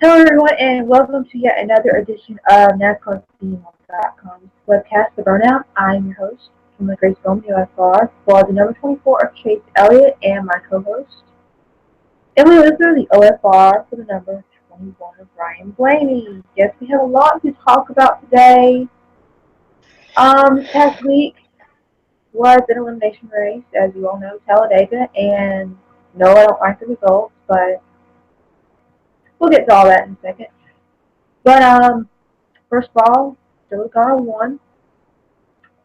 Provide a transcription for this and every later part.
Hello, everyone, and welcome to yet another edition of NASCARCMall.com's webcast, The Burnout. I'm your host, Kimberly Grace Bowman, UFR, for the number 24 of Chase Elliott, and my co-host, Emily Luther, the OFR, for the number 21 of Brian Blaney. Yes, we have a lot to talk about today. This past week was an elimination race, as you all know, Talladega, and no, I don't like the results, but we'll get to all that in a second. But first of all, Joey Logano won,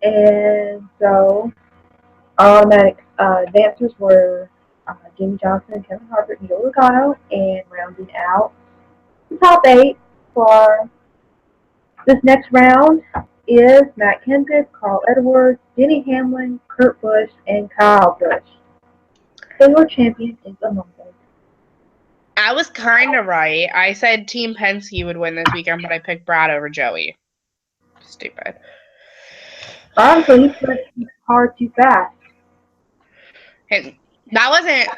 and so automatic dancers were Jimmy Johnson, Kevin Harvick, and Joey Logano, and rounding out the top eight for this next round is Matt Kenseth, Carl Edwards, Denny Hamlin, Kurt Busch, and Kyle Busch. So your champion is among them. I was kind of right. I said Team Penske would win this weekend, but I picked Brad over Joey. Stupid. Honestly, he pushed his car too fast. And that wasn't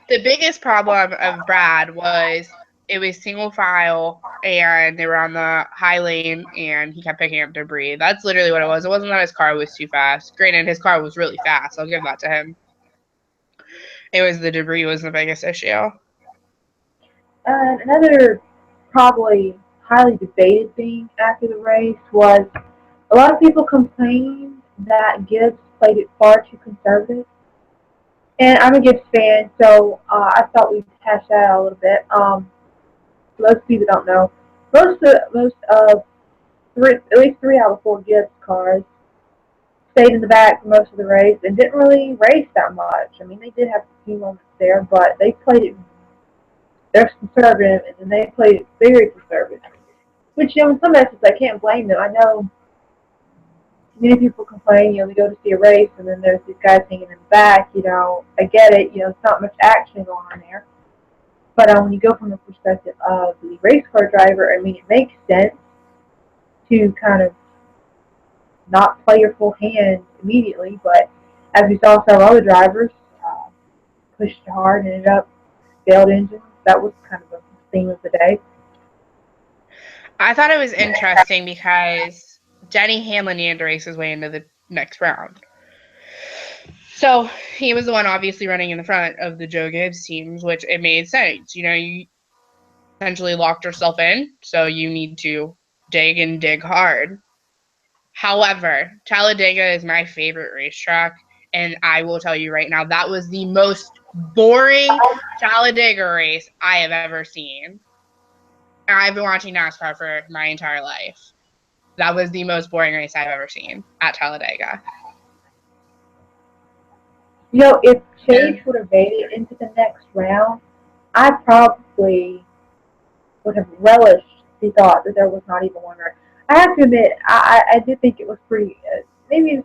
the biggest problem of Brad. Was it was single file and they were on the high lane and he kept picking up debris. That's literally what it was. It wasn't that his car was too fast. Granted, his car was really fast. I'll give that to him. It was the debris was the biggest issue. Another probably highly debated thing after the race was a lot of people complained that Gibbs played it far too conservative. And I'm a Gibbs fan, so I thought we'd hash that out a little bit. For those people don't know, most of at least 3 out of 4 Gibbs cars stayed in the back for most of the race and didn't really race that much. I mean, they did have a few moments there, but they played it. They're conservative, and then they played it very conservative. Which, in some aspects, I can't blame them. I know many people complain, we go to see a race and then there's these guys hanging in the back, I get it, it's not much action going on there. But when you go from the perspective of the race car driver, I mean, it makes sense to kind of not play your full hand immediately, but as we saw several other drivers pushed hard and ended up failed engines. That was kind of the theme of the day. I thought it was interesting because Denny Hamlin needed to race his way into the next round. So he was the one obviously running in the front of the Joe Gibbs teams, which it made sense. You essentially locked yourself in, so you need to dig and dig hard. However, Talladega is my favorite racetrack, and I will tell you right now, that was the most boring Talladega race I have ever seen. And I've been watching NASCAR for my entire life. That was the most boring race I've ever seen at Talladega. If Chase would have made it into the next round, I probably would have relished the thought that there was not even one race. I have to admit, I did think it was pretty, maybe a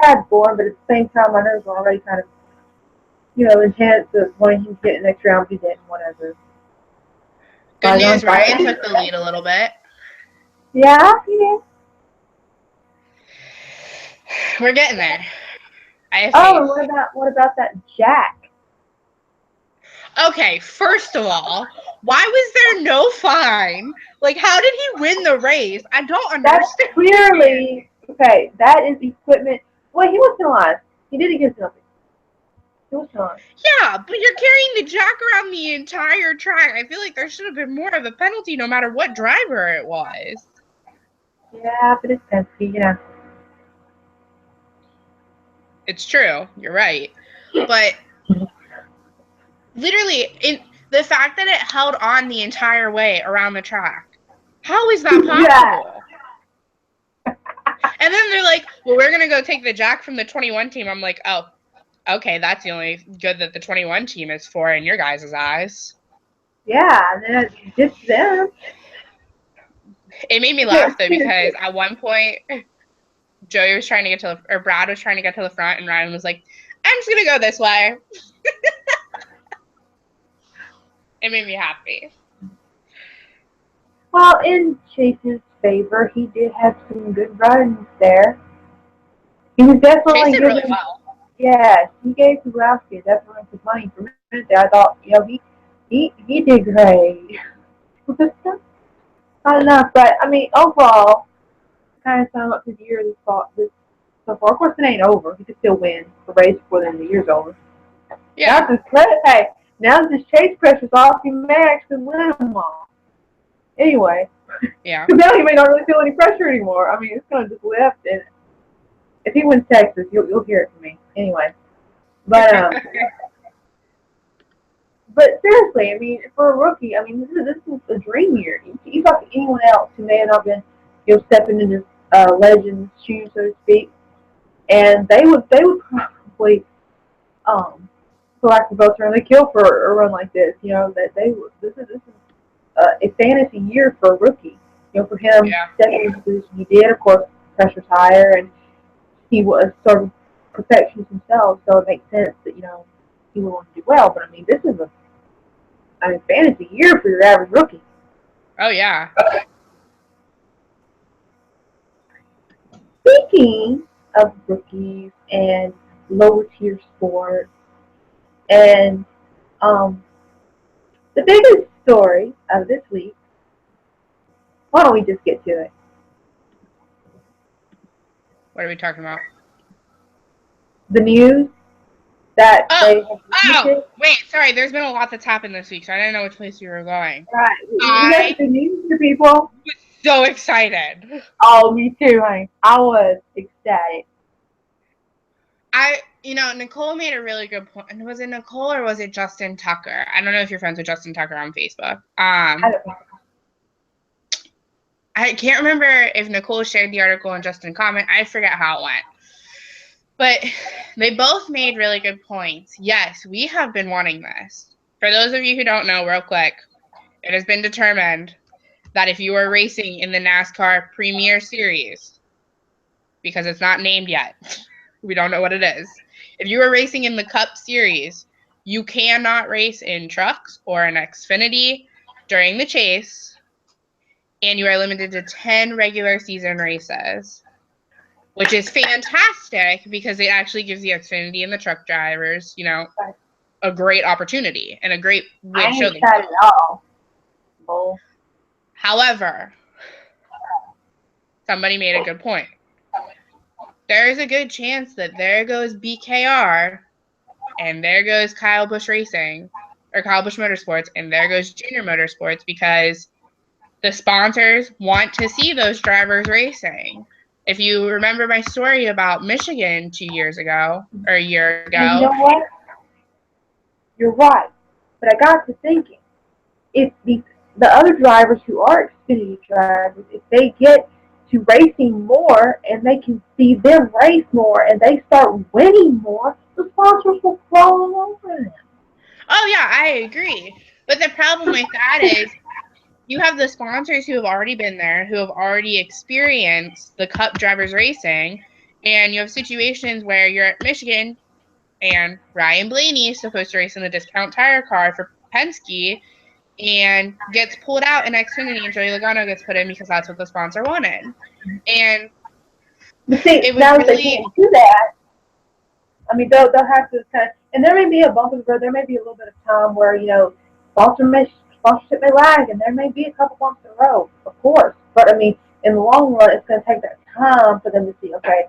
tad boring, but at the same time, my nerves were already kind of, intense of wanting him to get in the next round, but he didn't, whatever. Good news, Ryan took the lead a little bit. Yeah, he did. We're getting there. Oh, what about that Jack? Okay, first of all, why was there no fine? Like, how did he win the race? I don't understand. That's clearly, okay, that is equipment. Well, he was penalized. He did get something. He was penalized. Yeah, but you're carrying the Jack around the entire track. I feel like there should have been more of a penalty no matter what driver it was. Yeah, but it's Penske, It's true. You're right. But literally, the fact that it held on the entire way around the track, how is that possible? Yeah. And then they're like, well, we're going to go take the Jack from the 21 team. I'm like, oh, okay, that's the only good that the 21 team is for in your guys' eyes. Yeah, and then it's just them. It made me laugh, though, because at one point, Joey was trying to get or Brad was trying to get to the front, and Ryan was like, I'm just going to go this way. It made me happy. Well, in Chase's favor, he did have some good runs there. He was definitely Chase did really well. Yes, he gave Keselowski definitely some money for a minute there. I thought, he did great. Not enough, but I mean, overall, kind of sum up his year this fall, this so far. Of course, it ain't over. He could still win the race before the end of the year's over. Yeah. Hey, now that this chase pressure's off, he may actually win them all. Anyway, Yeah. now he may not really feel any pressure anymore. I mean, it's gonna just lift, and if he wins Texas, you'll hear it from me. Anyway, but but seriously, I mean, for a rookie, I mean, this is a dream year. You talk to anyone else who may have not been, stepping into legend's shoes, so to speak, and they would probably for lack of a better term, they kill for a run like this. That they would. This is a fantasy year for a rookie. For him Yeah. stepping into the position he did. Of course, pressure's higher, and he was sort of perfectionist himself, so it makes sense that he would want to do well. But I mean, this is a fantasy year for your average rookie. Oh, yeah. Speaking of rookies and lower tier sports, and um, the biggest story of this week, why don't we just get to it? What are we talking about? The news that Oh, they have limited. wait, sorry. There's been a lot that's happened this week, so I didn't know which place you were going. Right, we got I the good news to people. was so excited. Oh, me too, honey. I was ecstatic. Nicole made a really good point. And was it Nicole or was it Justin Tucker? I don't know if you're friends with Justin Tucker on Facebook. I don't know. I can't remember if Nicole shared the article and Justin comment. I forget how it went. But they both made really good points. Yes, we have been wanting this. For those of you who don't know, real quick, it has been determined that if you are racing in the NASCAR Premier Series, because it's not named yet, we don't know what it is. If you are racing in the Cup Series, you cannot race in trucks or an Xfinity during the chase, and you are limited to 10 regular season races, which is fantastic because it actually gives the Xfinity and the truck drivers, a great opportunity and a great way I to show ain't themselves. excited at all. Bull. However, somebody made a good point. There is a good chance that there goes BKR and there goes Kyle Busch Racing or Kyle Busch Motorsports and there goes Junior Motorsports because the sponsors want to see those drivers racing. If you remember my story about Michigan 2 years ago or a year And you ago. know what? You're right. But I got to thinking, if the other drivers who are Xfinity drivers, if they get to racing more and they can see them race more and they start winning more, the sponsors will flow all over them. Oh, yeah, I agree. But the problem with that is you have the sponsors who have already been there, who have already experienced the Cup drivers racing, and you have situations where you're at Michigan and Ryan Blaney is supposed to race in the discount tire car for Penske and gets pulled out in Xfinity and Joey Logano gets put in because that's what the sponsor wanted. And But see, it was now that they really, can't do that, I mean, they'll have to kind of, and there may be a bump in the road. There may be a little bit of time where sponsorship may lag, and there may be a couple bumps in the road, of course. But I mean, in the long run, it's going to take that time for them to see. Okay,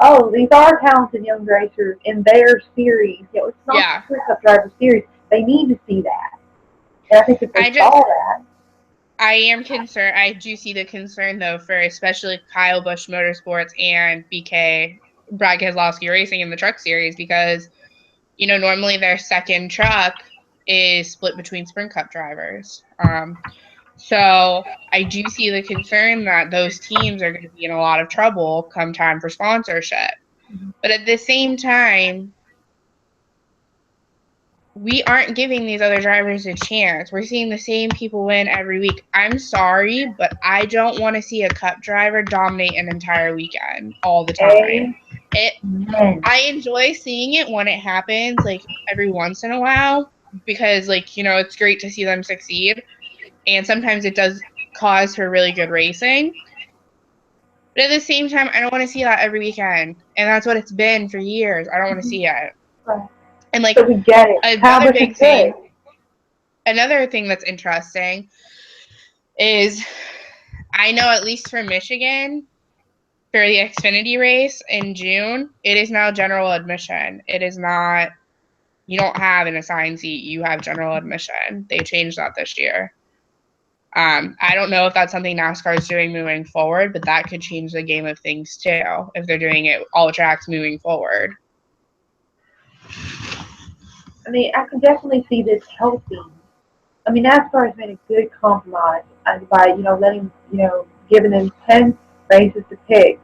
oh, these are talented young racers in their series. It's not yeah. the Cup Driver Series. They need to see that, and I think if they saw that, I am concerned. I do see the concern, though, for especially Kyle Busch Motorsports and Brad Keselowski Racing in the truck series because, normally their second truck is split between Sprint Cup drivers. So I do see the concern that those teams are going to be in a lot of trouble come time for sponsorship. But at the same time, we aren't giving these other drivers a chance. We're seeing the same people win every week. I'm sorry, but I don't want to see a Cup driver dominate an entire weekend all the time. I enjoy seeing it when it happens, like every once in a while, because it's great to see them succeed. And sometimes it does cause for really good racing. But at the same time, I don't want to see that every weekend. And that's what it's been for years. I don't want to see it. right. And So we get it. another Kyle Busch big is good. thing, another thing that's interesting is I know at least for Michigan, for the Xfinity race in June, it is now general admission. It is not, you don't have an assigned seat, you have general admission. They changed that this year. I don't know if that's something NASCAR is doing moving forward, but that could change the game of things too, if they're doing it all tracks moving forward. I mean, I can definitely see this helping. I mean, NASCAR has made a good compromise by, letting, giving them 10 races to pick.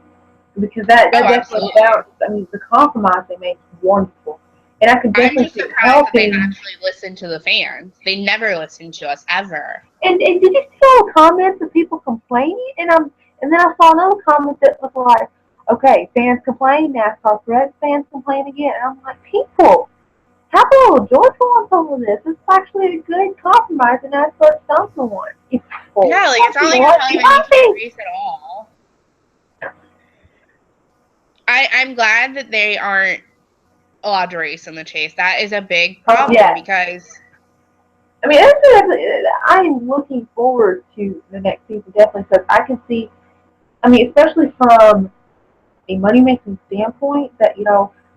Because that Oh, definitely absolutely. balanced, I mean, the compromise they made is wonderful. And I can I'm definitely just see it surprised that they helping. actually listen to the fans. They never listen to us ever. And did you see all the comments of people complaining? And then I saw another comment that was like, okay, fans complain, NASCAR correct, fans complain again. And I'm like, people, have a little joyful on some of this. It's actually a good compromise, and NASCAR's done for one. People, Yeah, like it's not you like know you're what? telling Be them you can't happy. race at all. I'm glad that they aren't allowed to race in the chase. That is a big Oh problem yeah. because I mean, I'm looking forward to the next season definitely because I can see. I mean, especially from a money making standpoint, that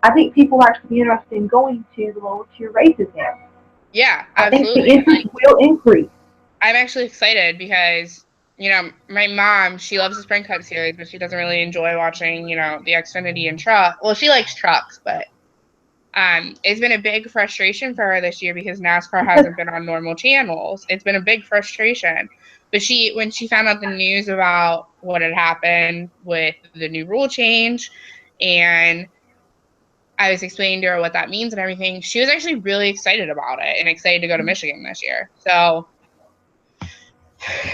I think people will actually be interested in going to the lower tier races now. yeah, I think the absolutely. interest will increase. I'm actually excited because, my mom, she loves the Sprint Cup series, but she doesn't really enjoy watching, the Xfinity and truck. Well, she likes trucks, but it's been a big frustration for her this year because NASCAR hasn't been on normal channels. It's been a big frustration. But when she found out the news about what had happened with the new rule change, and I was explaining to her what that means and everything, she was actually really excited about it and excited to go to Michigan this year. So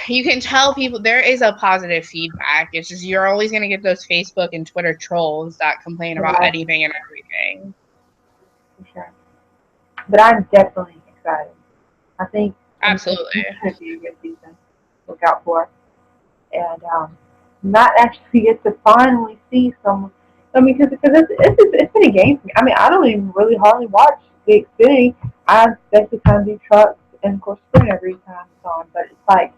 you can tell people there is a positive feedback. It's just you're always going to get those Facebook and Twitter trolls that complain about Yeah, anything and everything. for sure. But I'm definitely excited. I think Absolutely. it's going to be a good season. Look out for it. And not actually get to finally see some. I mean, because it's been a game for me. I mean, I don't even really hardly watch the Xfinity. I basically kind of do trucks and of course sprint every time it's on. But it's like,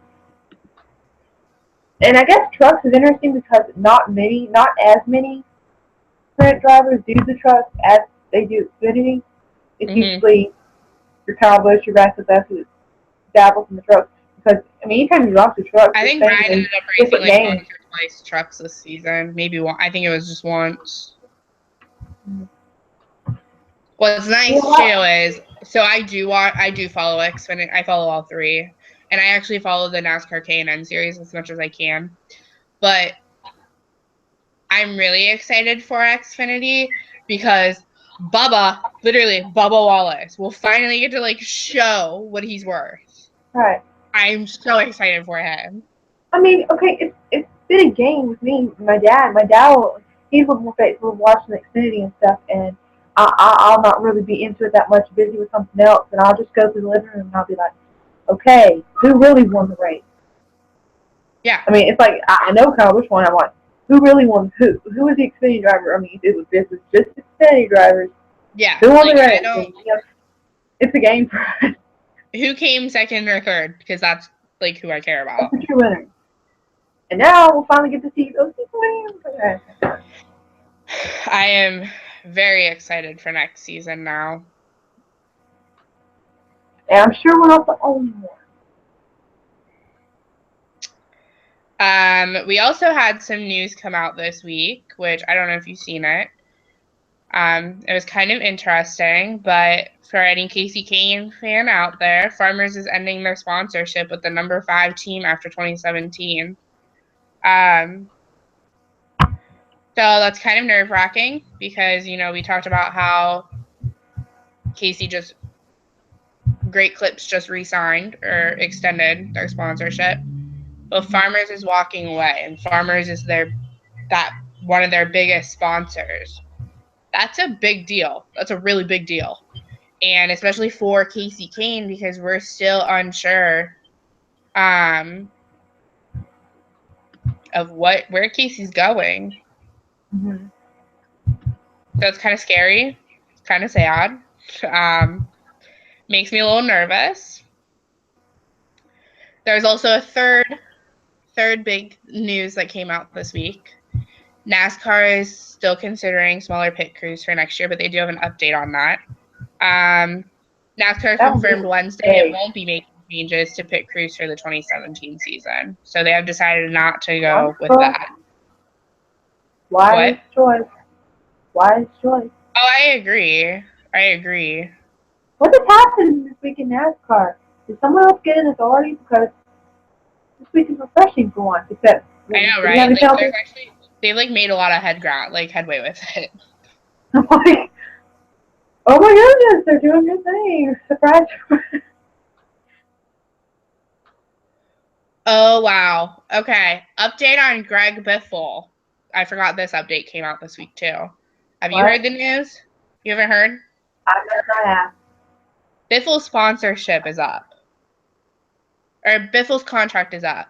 and I guess trucks is interesting because not as many sprint drivers do the trucks as they do Xfinity. It's Hmm. usually your Kyle Busch, your Vasquez who dabbles in the trucks. Because I mean, anytime you watch the trucks, I it's think Brian basically ended up racing different like games. once or twice trucks this season. Maybe one. I think it was just once. Mm-hmm. What's You know nice too what? is I do follow Xfinity. I follow all three, and I actually follow the NASCAR K&N series as much as I can. But I'm really excited for Xfinity because literally Bubba Wallace, will finally get to like show what he's worth. Right. I'm so excited for him. I mean, okay, it's been a game with me. My dad, he's a little more faithful with watching Xfinity and stuff, and I'll not really be into it that much, busy with something else, and I'll just go to the living room and I'll be like, okay, who really won the race? Yeah, I mean, it's like I know kind of which one I want. Who really won? Who was the Xfinity driver? I mean, if this was just Xfinity drivers, yeah. who won the Like I race? don't. And, it's a game for us. Who came second or third? Because that's like who I care That's about. the true winner. And now we'll finally get to see those people win. Okay. I am very excited for next season now. And I'm sure we're not the only one. We also had some news come out this week, which I don't know if you've seen it. It was kind of interesting, but for any Casey Kane fan out there, Farmers is ending their sponsorship with the number 5 team after 2017. Um, so that's kind of nerve-wracking because, we talked about how Great Clips just re-signed or extended their sponsorship. But Farmers is walking away, and Farmers is that one of their biggest sponsors. That's a big deal. That's a really big deal. And especially for Casey Kane, because we're still unsure of where Casey's going. Mm-hmm. So it's kind of scary. It's kind of sad. Makes me a little nervous. There's also a third big news that came out this week. NASCAR is still considering smaller pit crews for next year, but they do have an update on that. NASCAR confirmed Wednesday it won't be making changes to pit crews for the 2017 season. So they have decided not to go with that. Wise choice. Wise choice. Oh, I agree. What has happened this week in NASCAR? Did someone else get an authority? Because this week is refreshing for once. Except, I know, right? Like, there's actually, they've like made a lot of headway with it. I'm like, oh my goodness, they're doing good things. Surprise. Oh wow. Okay. Update on Greg Biffle. I forgot this update came out this week too. Have you heard the news? You haven't heard? I guess I have. Biffle's sponsorship is up. Or Biffle's contract is up.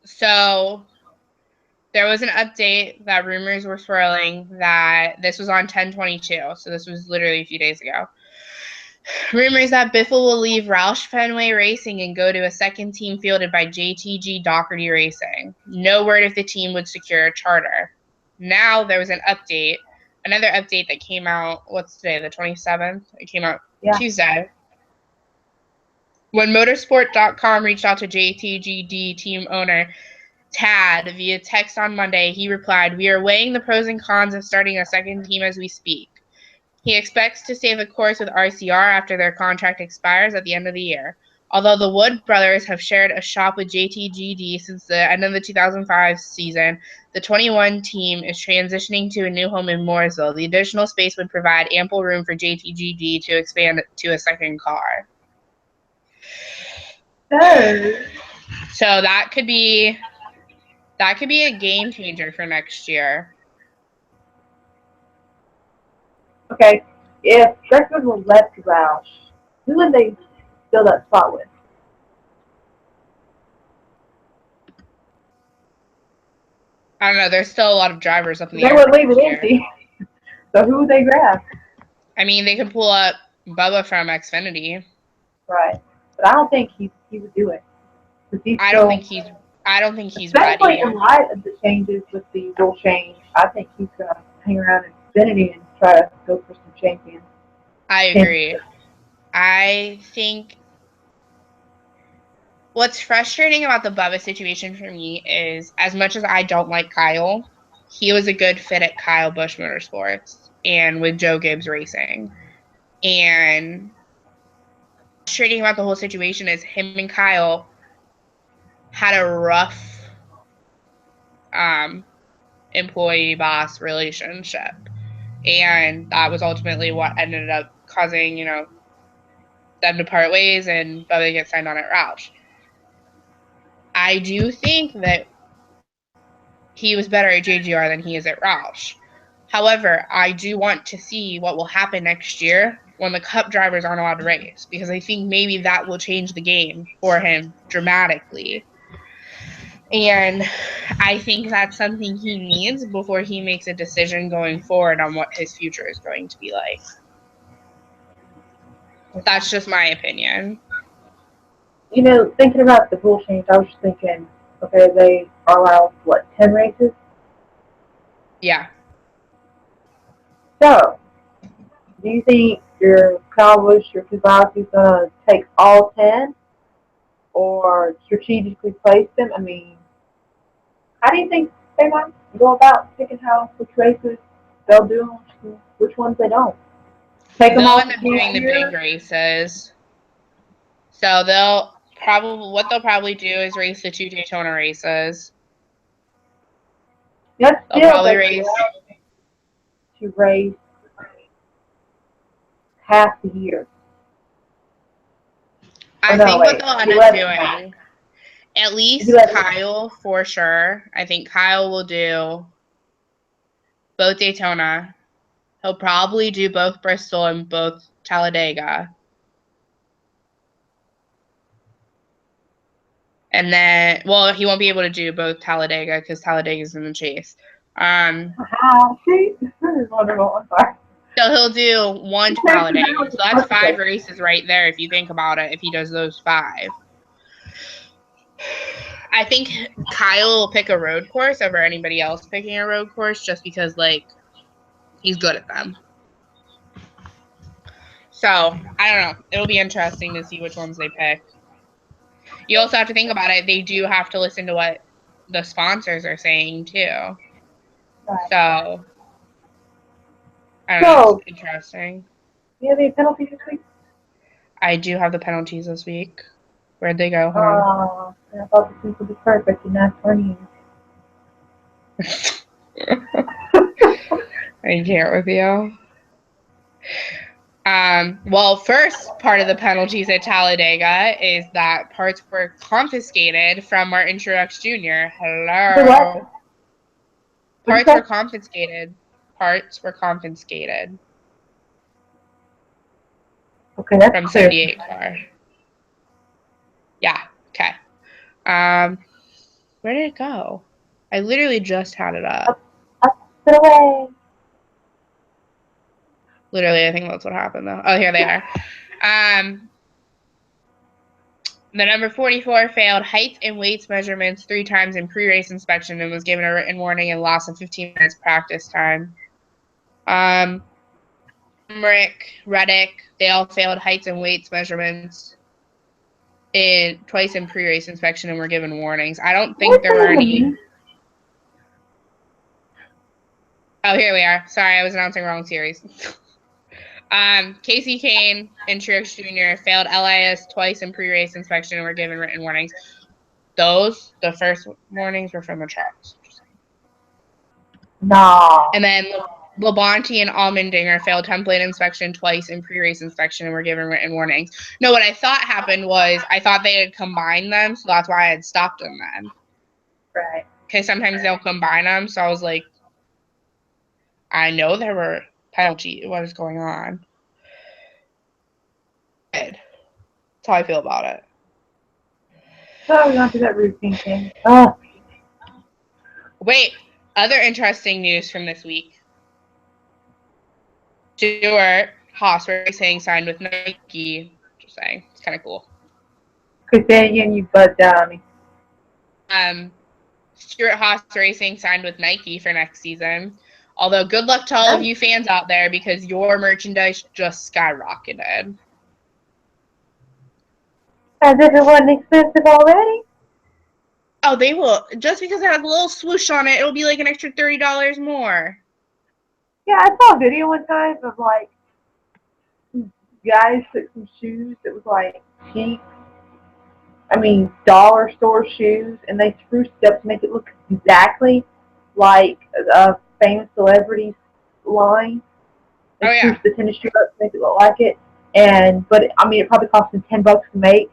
So there was an update that rumors were swirling that this was on 10/22. So this was literally a few days ago. Rumors that Biffle will leave Roush Fenway Racing and go to a second team fielded by JTG Doherty Racing. No word if the team would secure a charter. Now there was an update, another update that came out, what's today, the 27th? It came out Tuesday. When motorsport.com reached out to JTGD team owner Tad via text on Monday, he replied, "We are weighing the pros and cons of starting a second team as we speak." He expects to stay the course with RCR after their contract expires at the end of the year. Although the Wood brothers have shared a shop with JTGD since the end of the 2005 season, the 21 team is transitioning to a new home in Mooresville. The additional space would provide ample room for JTGD to expand to a second car. So that could be a game changer for next year. Okay, if Drexler was left Roush, who would they fill that spot with? I don't know. There's still a lot of drivers up in the air. They would leave it empty. So who would they grab? I mean, they could pull up Bubba from Xfinity. Right, but I don't think he would do it. I don't think he's especially ready. In light of the changes with the rule change. I think he's gonna hang around in Xfinity and try to go for some champions. I agree. I think what's frustrating about the Bubba situation for me is, as much as I don't like Kyle, he was a good fit at Kyle Busch Motorsports and with Joe Gibbs Racing. And frustrating about the whole situation is him and Kyle had a rough employee-boss relationship. And that was ultimately what ended up causing, them to part ways and Bubba get signed on at Roush. I do think that he was better at JGR than he is at Roush. However, I do want to see what will happen next year when the Cup drivers aren't allowed to race, because I think maybe that will change the game for him dramatically. And I think that's something he needs before he makes a decision going forward on what his future is going to be like. That's just my opinion. Thinking about the rule change, I was just thinking, okay, they are allowed, 10 races? Yeah. So, do you think your Cowboys, your Keselowski is going to take all 10 or strategically place them? I mean, how do you think they might go about picking which races they'll do and which ones they don't? Take them all They'll end up doing the big races. So what they'll probably do is race the 2 Daytona races. They'll probably race to race half the year. I think what they'll end up doing, at least Kyle for sure. I think Kyle will do both Daytona. He'll probably do both Bristol and both Talladega. And then, well, he won't be able to do both Talladega because Talladega's in the chase. See? This is wonderful. I'm sorry. So he'll do one Talladega. So that's 5 races right there if you think about it, if he does those 5. I think Kyle will pick a road course over anybody else picking a road course just because, like, he's good at them. So, I don't know. It'll be interesting to see which ones they pick. You also have to think about it. They do have to listen to what the sponsors are saying, too. Right. So, I don't know. It's interesting. Do you have any penalties this week? I do have the penalties this week. Where'd they go, hon? I thought this week would be perfect, and that's funny. I can't with you. Well, first part of the penalties at Talladega is that parts were confiscated from Martin Truex Jr. Hello. Parts were confiscated. Parts were confiscated. Okay, that's from clear. 78 car. Yeah. Okay. Where did it go? I literally just had it up. Up and away. Literally, I think that's what happened though. Oh, here they are. The number 44 failed height and weights measurements 3 times in pre-race inspection and was given a written warning and loss of 15 minutes practice time. Rick, Reddick, they all failed heights and weights measurements twice in pre-race inspection and were given warnings. I don't think there were any. Oh, here we are. Sorry, I was announcing wrong series. Casey Kane and Truex Jr. failed LIS twice in pre-race inspection and were given written warnings. The first warnings were from the trucks. No. And then Labonte and Allmendinger failed template inspection twice in pre-race inspection and were given written warnings. No, what I thought happened was I thought they had combined them, so that's why I had stopped them then. Right. Okay, sometimes they'll combine them, so I was like, I know there were penalties. What is going on? That's how I feel about it. So we're going to do that routine thing. Oh. Wait, other interesting news from this week. Stuart Haas Racing signed with Nike. Just saying, it's kind of cool. Christian, you buzzed out on me. Stuart Haas Racing signed with Nike for next season. Although, good luck to all of you fans out there because your merchandise just skyrocketed. As if it wasn't expensive already. Oh, they will. Just because it has a little swoosh on it, it'll be like an extra $30 more. Yeah, I saw a video one time of like guys took some shoes that was like cheap. I mean, dollar store shoes, and they spruced it up to make it look exactly like a famous celebrity's line. They spruced the tennis shoe up to make it look like it. But it probably cost them $10 to make,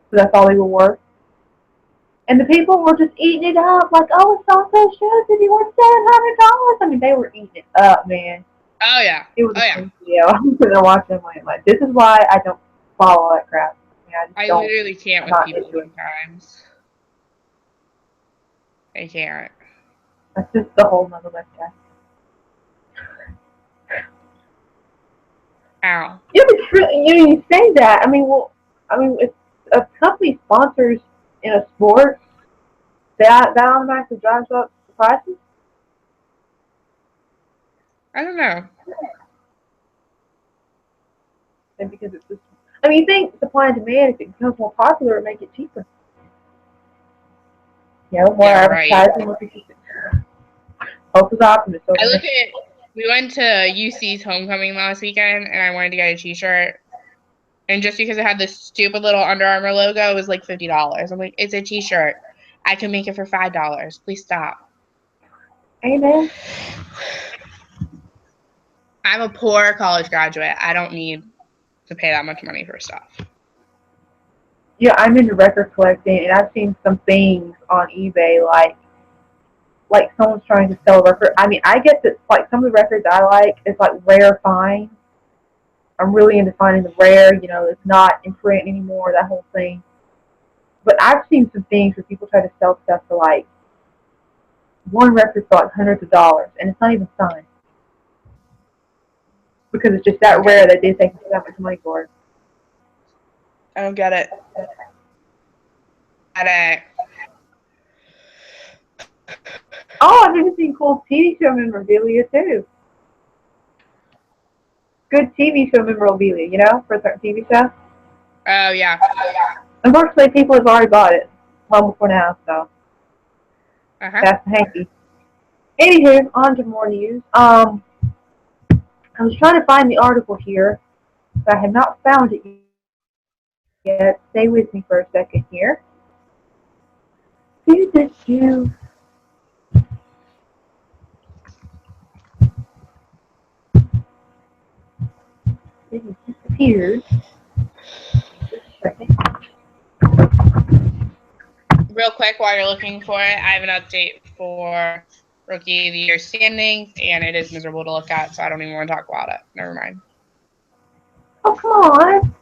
so that's all they were worth. And the people were just eating it up, like, oh, it's not those shoes if you want $700. I mean, they were eating it up, man. Oh yeah. It was a crazy deal. I'm sitting there watching them like, this is why I don't follow that crap. I literally can't with people sometimes. I can't. That's just the whole nother website. Ow. Yeah, but you say that. If a company sponsors in a sport, that automatically drives up the prices. I don't know. And because it's just, you think supply and demand, if it becomes more popular, it make it cheaper. More advertising. Hope is optimist. We went to UC's homecoming last weekend, and I wanted to get a t-shirt. And just because it had this stupid little Under Armour logo, it was like $50. I'm like, it's a t-shirt. I can make it for $5. Please stop. Amen. I'm a poor college graduate. I don't need to pay that much money for stuff. Yeah, I'm into record collecting, and I've seen some things on eBay like someone's trying to sell a record. I get that like some of the records I like is like rare finds. I'm really into finding the rare, it's not in print anymore, that whole thing. But I've seen some things where people try to sell stuff for like one record for like hundreds of dollars, and it's not even signed. because it's just that Okay. rare that they think that much money for it. I don't get it. Get it. Oh, I've even seen cool TV show memorabilia too. Good TV show memorabilia, you know, for a certain TV show. Oh, yeah. Unfortunately, people have already bought it long before now, so Uh-huh. that's the hanky. Anywho, on to more news. I was trying to find the article here, but I have not found it yet. Stay with me for a second here. Do. It has disappeared. Just a second. Real quick, while you're looking for it, I have an update for Rookie of the Year standings, and it is miserable to look at, so I don't even want to talk about it. Never mind. Oh, come on.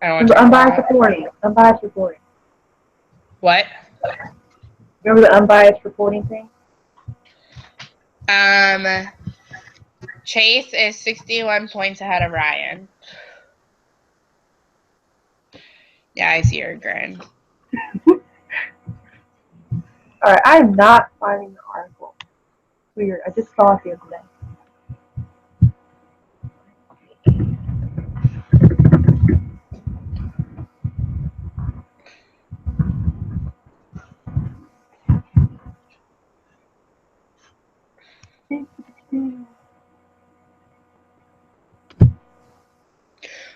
I don't want to talk Unbiased about it. reporting. Unbiased reporting. What? Remember the unbiased reporting thing? Chase is 61 points ahead of Ryan. Yeah, I see your grin. Alright, I am not finding the article. Weird. I just saw it the other day.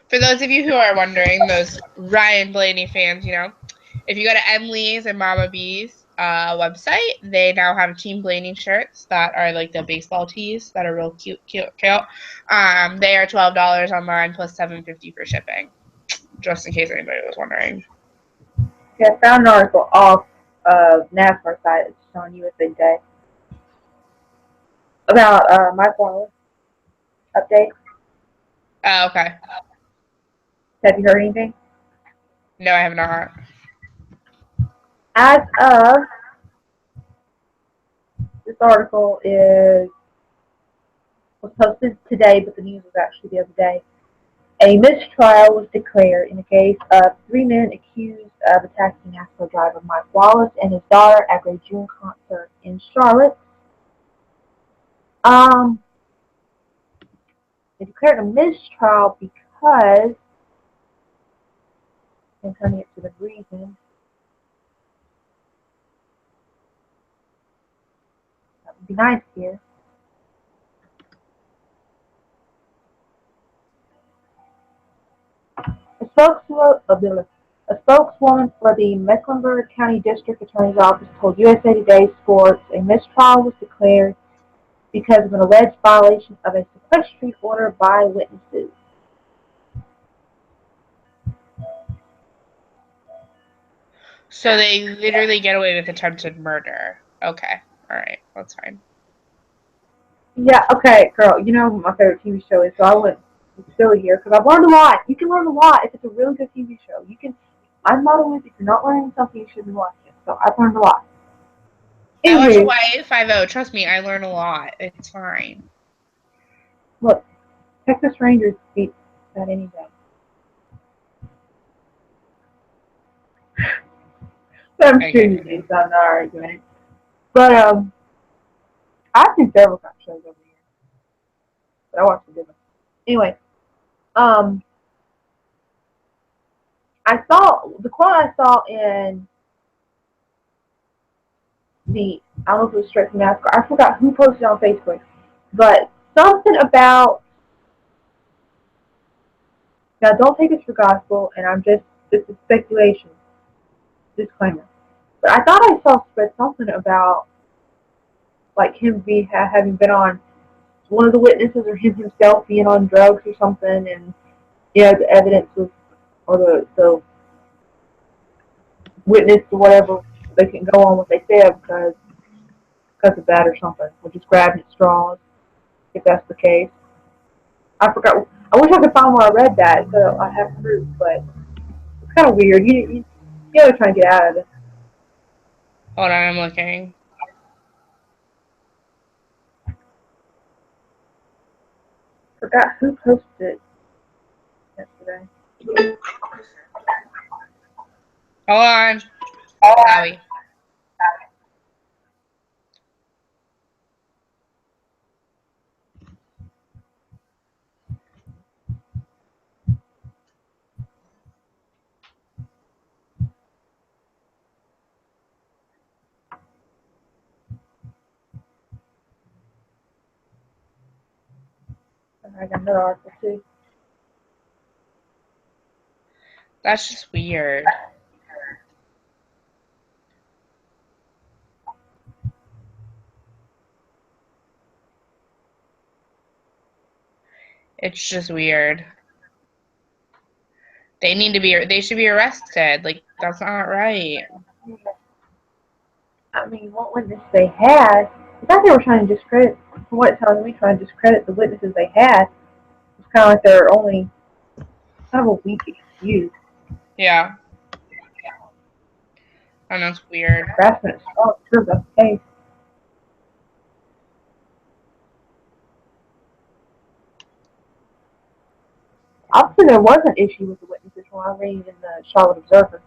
For those of you who are wondering, those Ryan Blaney fans, you know, if you go to Emily's and Mama B's website, they now have Team Blaney shirts that are like the baseball tees that are real cute. They are $12 online plus $7.50 for shipping, just in case anybody was wondering. Yeah, I found an article off NASCAR site. It's on USA Today about my Wallace update. Oh, okay. Have you heard anything? No, I have not. As of this article was posted today, but the news was actually the other day. A mistrial was declared in the case of three men accused of attacking NASCAR driver Mike Wallace and his daughter at a June concert in Charlotte. They declared a mistrial because, I'm turning it to the reason. That would be nice here. A spokeswoman for the Mecklenburg County District Attorney's Office told USA Today Sports a mistrial was declared because of an alleged violation of a sequestration order by witnesses. So they literally get away with attempted murder. Okay. All right. That's fine. Yeah, okay, girl. You know what my favorite TV show is, so I went silly here because I've learned a lot. You can learn a lot if it's a really good TV show. You can. My motto is if you're not learning something, you should be watching it. So I've learned a lot. I watch Anywho, Hawaii 5-0. Trust me, I learn a lot. It's fine. look, Texas Rangers beat that any day. I'm sure you do. So I'm not arguing. But I've seen several crap shows over the years, but I watched the good ones. Anyway, um, I saw the quote I saw in I don't know if it was straight from NASCAR. I forgot who posted it on Facebook, but something about, now don't take this for gospel, and this is speculation, disclaimer. But I thought I saw spread something about like him having been on, one of the witnesses or him himself being on drugs or something, and the evidence was, or the witness or whatever, they can go on what they said because of that or something, or just grabbing at straws if that's the case. I forgot. I wish I could find where I read that so I have proof, but it's kind of weird. You gotta try and get out of it. Hold on, I'm looking. Forgot who posted it yesterday. Hold on. Sorry. I got another article too. That's just weird. It's just weird. They should be arrested. Like, that's not right. I mean, what witness they had, I thought they were trying to discredit, from what it tells me, trying to discredit the witnesses they had. It's kind of like they're only kind of a weak excuse. Yeah. I know it's weird. Harassment is strong proof of the case. Obviously, there was an issue with the witnesses when I read in the Charlotte Observer.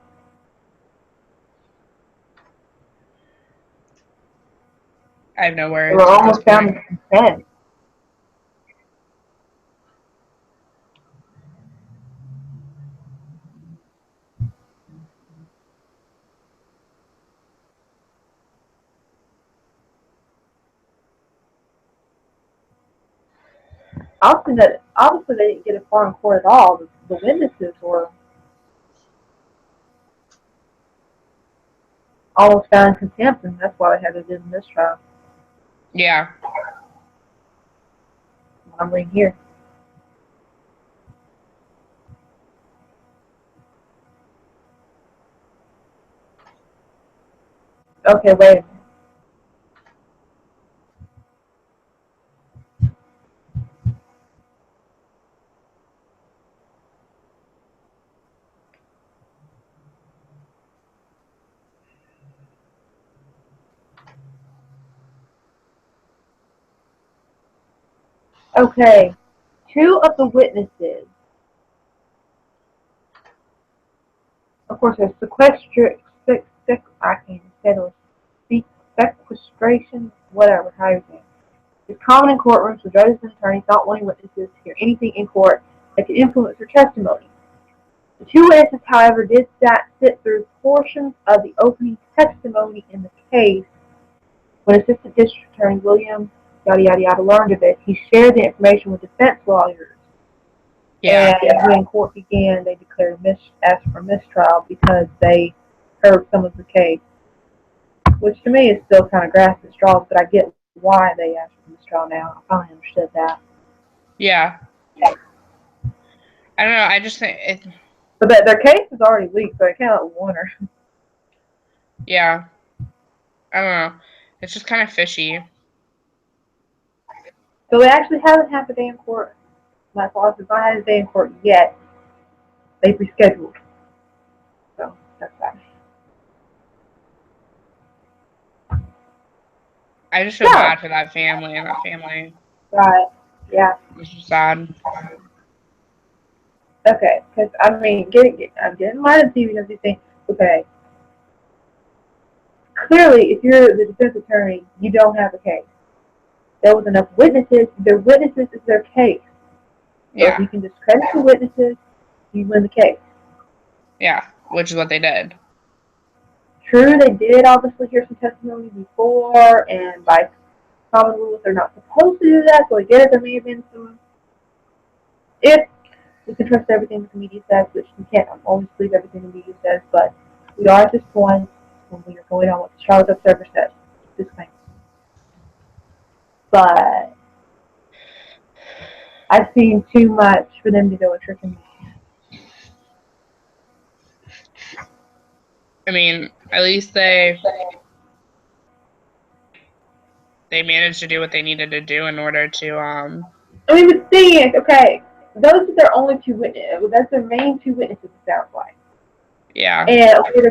I have no They words. were almost found in consent. Obviously they didn't get it far in court at all. The witnesses were almost found in contempt, and that's why they had to do the mistrial. Yeah. I'm reading here. Okay, wait a minute. Okay, two of the witnesses, of course, there's sequestration, whatever, how you say it. It's common in courtrooms with judges and attorneys not wanting witnesses to hear anything in court that could influence their testimony. The two witnesses, however, did sit through portions of the opening testimony in the case. When Assistant District Attorney William yada yada yada learned of it, he shared the information with defense lawyers. Yeah. And when court began, they asked for mistrial because they heard some of the case, which to me is still kind of grasping at straws, but I get why they asked for mistrial now. I finally understood that. Yeah. I don't know. I just think it. But their case is already leaked, so I cannot wonder. Yeah. I don't know. It's just kind of fishy. So they actually haven't had the day in court. My boss has not had a day in court yet. They've rescheduled. So that's that. I just feel bad for that family and that family. Right. Yeah. It's just sad. Okay. Because I mean, I'm getting mad at you because you think, okay, clearly, if you're the defense attorney, you don't have a case. There was enough witnesses. Their witnesses is their case. So if you can discredit the witnesses, you win the case. Yeah, which is what they did. True, they did obviously hear some testimony before, and by common rules, they're not supposed to do that. So I get it. There may have been some. If you can trust everything the media says, which you can't always believe everything the media says, but we are at this point when we are going on what the Charlotte Observer says. Disclaimer. But I've seen too much for them to go a tricking me. I mean, at least they managed to do what they needed to do in order to I mean, the thing is, okay, those are their only two witnesses. That's their main two witnesses, it sounds like. Yeah. And okay,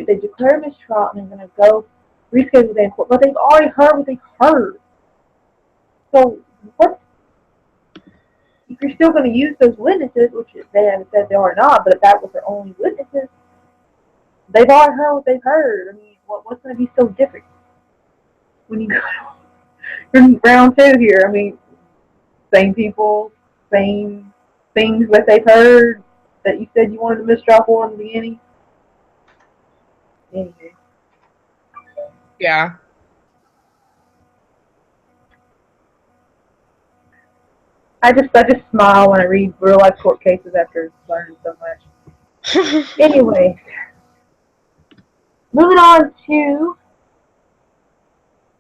they declare mistrial and they're going to go reschedule the court, but they've already heard what they've heard. So what? if you're still going to use those witnesses, which they haven't said they are not, but if that was their only witnesses, they've already heard what they've heard. I mean, what's going to be so different when you go in round two here? I mean, same people, same things that they've heard that you said you wanted to mistrial for in the beginning. Anyway. Yeah. I just smile when I read real life court cases after learning so much. Anyway, moving on to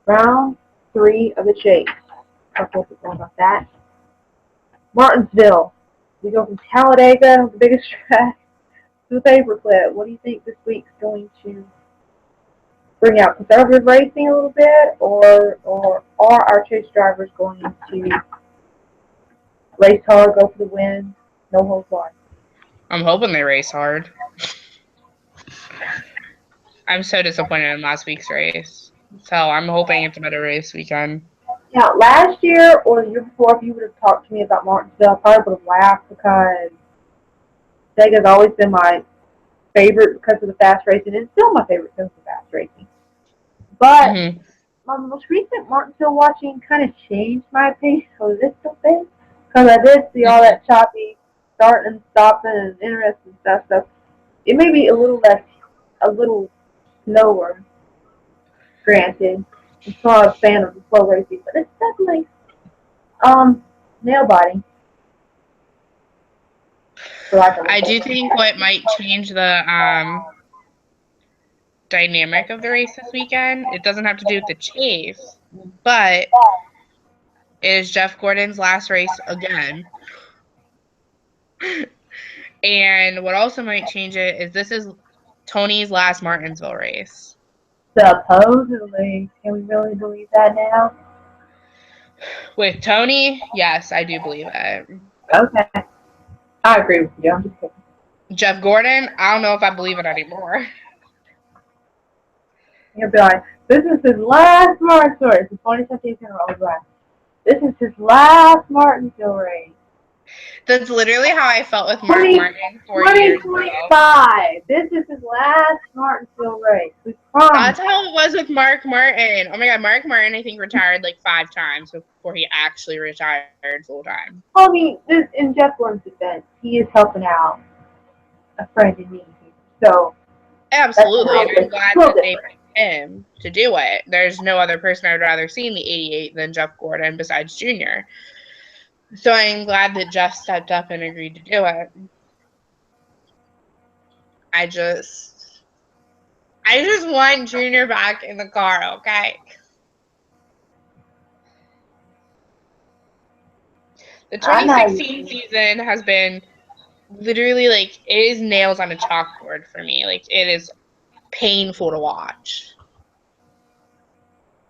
round three of the chase. Talk a little bit more about that. Martinsville. We go from Talladega, the biggest track, to the paperclip. What do you think this week's going to bring out? Conservative racing a little bit, or are our chase drivers going to race hard, go for the win, no holds barred? I'm hoping they race hard. I'm so disappointed in last week's race. So I'm hoping it's a better race weekend. Now, last year or the year before, if you would have talked to me about Martinsville, I probably would have laughed because Vega's always been my favorite because of the fast racing. It's still my favorite because of the fast racing. But my most recent Martinsville watching kind of changed my opinion of this thing because I did see all that choppy starting and stopping and interesting stuff. So it may be a little slower, granted. I'm not a fan of the slow racing, but it's definitely nail biting. I do think what might change the dynamic of the race this weekend, it doesn't have to do with the chase, but it is Jeff Gordon's last race again. And what also might change it is this is Tony's last Martinsville race. Supposedly. Can we really believe that now? With Tony, yes, I do believe it. Okay. I agree with you. I'm just kidding. Jeff Gordon, I don't know if I believe it anymore. You'll be like, this is his last Martinsville race. The 2017 General Drive. This is his last Martinsville race. That's literally how I felt with Mark Martin 4 years ago. 2025. This is his last Martinsville race. We promise. That's how it was with Mark Martin. Oh my God, Mark Martin, I think, retired like 5 times before he actually retired full time. I mean, in Jeff Gordon's defense, he is helping out a friend in need. So absolutely, and I'm glad that they picked him to do it. There's no other person I would rather see in the 88 than Jeff Gordon besides Junior. So I'm glad that Jeff stepped up and agreed to do it. I just want Junior back in the car, okay? The 2016 season has been literally like, it is nails on a chalkboard for me. Like, it is painful to watch.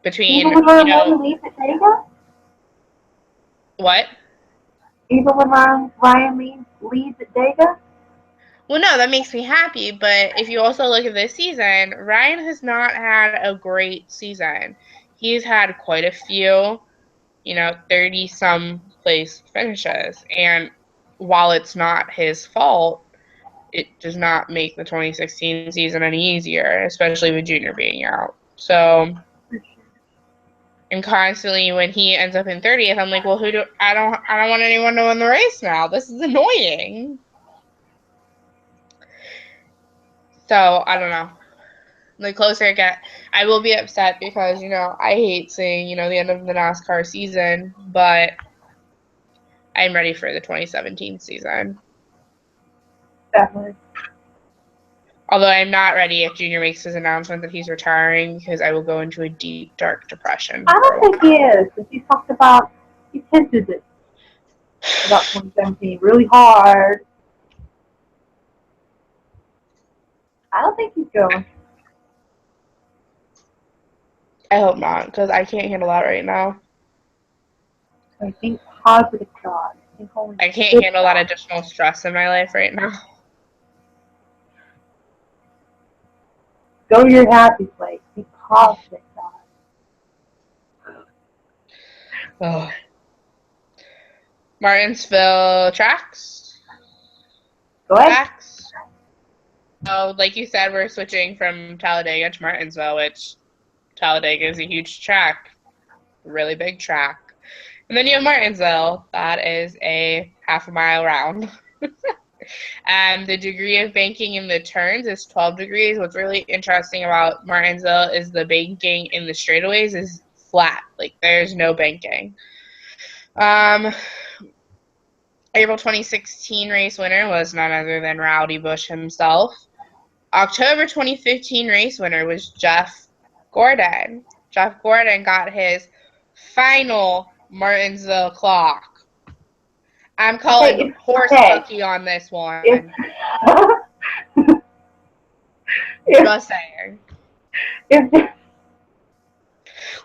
Between, even when Ryan leaves at Dega? What? Even when Ryan leaves at Dega? Well, no, that makes me happy. But if you also look at this season, Ryan has not had a great season. He's had quite a few, 30-some place finishes. And while it's not his fault, it does not make the 2016 season any easier, especially with Junior being out. So, and constantly when he ends up in 30th, I'm like, well, I don't want anyone to win the race now. This is annoying. So, I don't know. The closer I get, I will be upset because, I hate seeing, the end of the NASCAR season, but I'm ready for the 2017 season. Definitely. Although I'm not ready if Junior makes his announcement that he's retiring because I will go into a deep, dark depression. I don't think he is. He talked about, he hinted it about 2017 really hard. I don't think he's going. I hope not, because I can't handle that right now. I think positive thoughts. I can't handle that additional stress in my life right now. Go to your happy place. Be positive thoughts. Oh. Martinsville tracks. Go ahead. Facts. So, like you said, we're switching from Talladega to Martinsville, which Talladega is a huge track, really big track. And then you have Martinsville, that is a half a mile round. And the degree of banking in the turns is 12 degrees. What's really interesting about Martinsville is the banking in the straightaways is flat. Like, there's no banking. April 2016 race winner was none other than Rowdy Busch himself. October 2015 race winner was Jeff Gordon. Jeff Gordon got his final Martinsville clock. I'm calling horse pucky on this one. Just saying.